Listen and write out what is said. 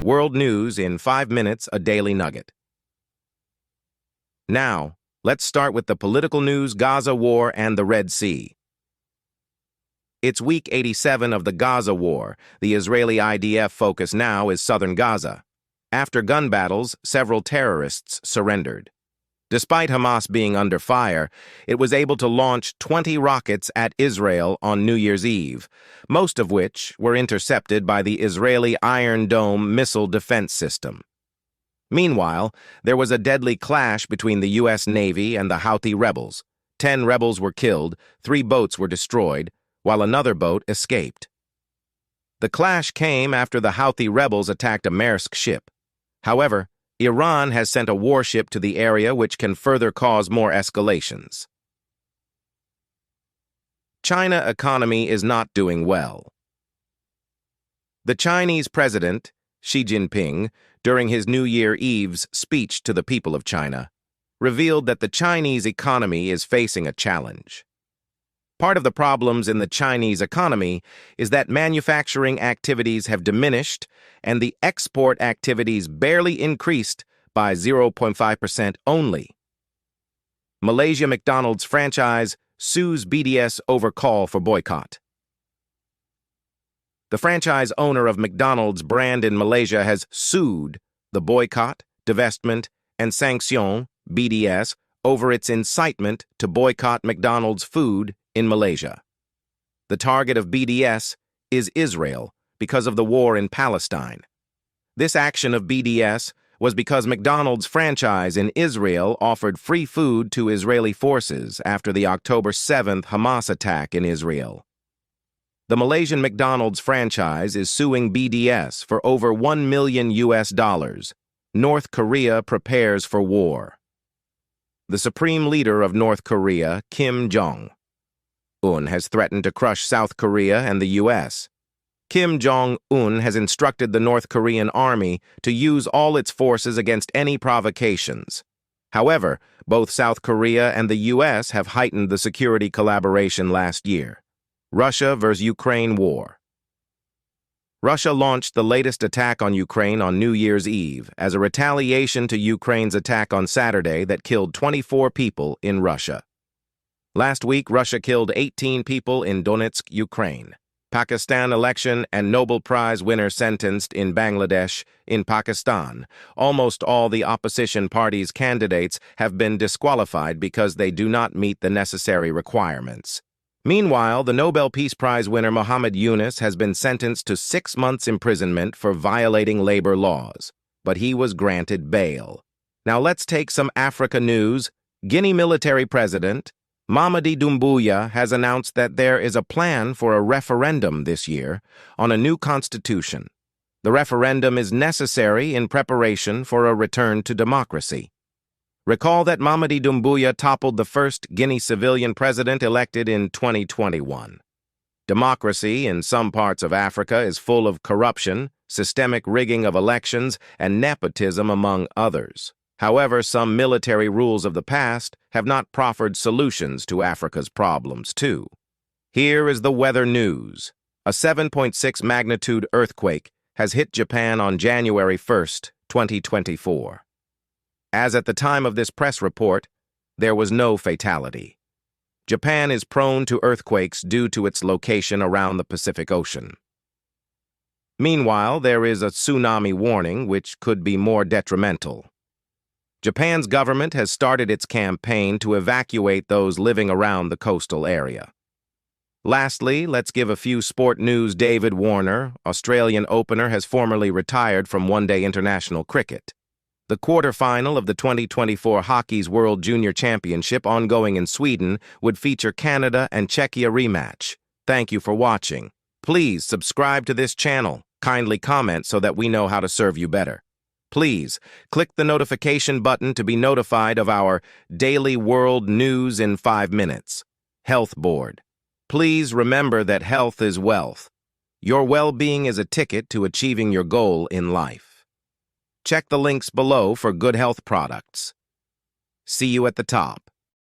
World news in 5 minutes, a Daily Nugget. Now, let's start with the political news, Gaza war, and the Red Sea. It's week 87 of the Gaza war. The Israeli IDF focus now is southern Gaza. After gun battles, several terrorists surrendered. Despite Hamas being under fire, it was able to launch 20 rockets at Israel on New Year's Eve, most of which were intercepted by the Israeli Iron Dome missile defense system. Meanwhile, there was a deadly clash between the U.S. Navy and the Houthi rebels. 10 rebels were killed, 3 boats were destroyed, while another boat escaped. The clash came after the Houthi rebels attacked a Maersk ship. However, Iran has sent a warship to the area, which can further cause more escalations. China economy is not doing well. The Chinese president, Xi Jinping, during his New Year Eve's speech to the people of China, revealed that the Chinese economy is facing a challenge. Part of the problems in the Chinese economy is that manufacturing activities have diminished and the export activities barely increased by 0.5% only. Malaysia McDonald's franchise sues BDS over call for boycott. The franchise owner of McDonald's brand in Malaysia has sued the Boycott, Divestment, and Sanction, BDS, over its incitement to boycott McDonald's food in Malaysia. The target of BDS is Israel because of the war in Palestine. This action of BDS was because McDonald's franchise in Israel offered free food to Israeli forces after the October 7th Hamas attack in Israel. The Malaysian McDonald's franchise is suing BDS for over $1 million. North Korea prepares for war. The supreme leader of North Korea, Kim Jong-un, has threatened to crush South Korea and the U.S. Kim Jong-un has instructed the North Korean army to use all its forces against any provocations. However, both South Korea and the U.S. have heightened the security collaboration last year. Russia vs. Ukraine war. Russia launched the latest attack on Ukraine on New Year's Eve as a retaliation to Ukraine's attack on Saturday that killed 24 people in Russia. Last week, Russia killed 18 people in Donetsk, Ukraine. Pakistan election and Nobel Prize winner sentenced in Bangladesh, in Pakistan. Almost all the opposition parties' candidates have been disqualified because they do not meet the necessary requirements. Meanwhile, the Nobel Peace Prize winner Muhammad Yunus has been sentenced to 6 months' imprisonment for violating labor laws, but he was granted bail. Now let's take some Africa news. Guinea military president Mamadi Doumbouya has announced that there is a plan for a referendum this year on a new constitution. The referendum is necessary in preparation for a return to democracy. Recall that Mamadi Doumbouya toppled the first Guinea civilian president elected in 2021. Democracy in some parts of Africa is full of corruption, systemic rigging of elections, and nepotism, among others. However, some military rules of the past have not proffered solutions to Africa's problems, too. Here is the weather news. A 7.6 magnitude earthquake has hit Japan on January 1st, 2024. As at the time of this press report, there was no fatality. Japan is prone to earthquakes due to its location around the Pacific Ocean. Meanwhile, there is a tsunami warning, which could be more detrimental. Japan's government has started its campaign to evacuate those living around the coastal area. Lastly, let's give a few sport news. David Warner, Australian opener, has formally retired from one-day international cricket. The quarter-final of the 2024 Hockey's World Junior Championship, ongoing in Sweden, would feature Canada and Czechia rematch. Thank you for watching. Please subscribe to this channel. Kindly comment so that we know how to serve you better. Please click the notification button to be notified of our daily world news in 5 minutes. Health Board. Please remember that health is wealth. Your well-being is a ticket to achieving your goal in life. Check the links below for good health products. See you at the top.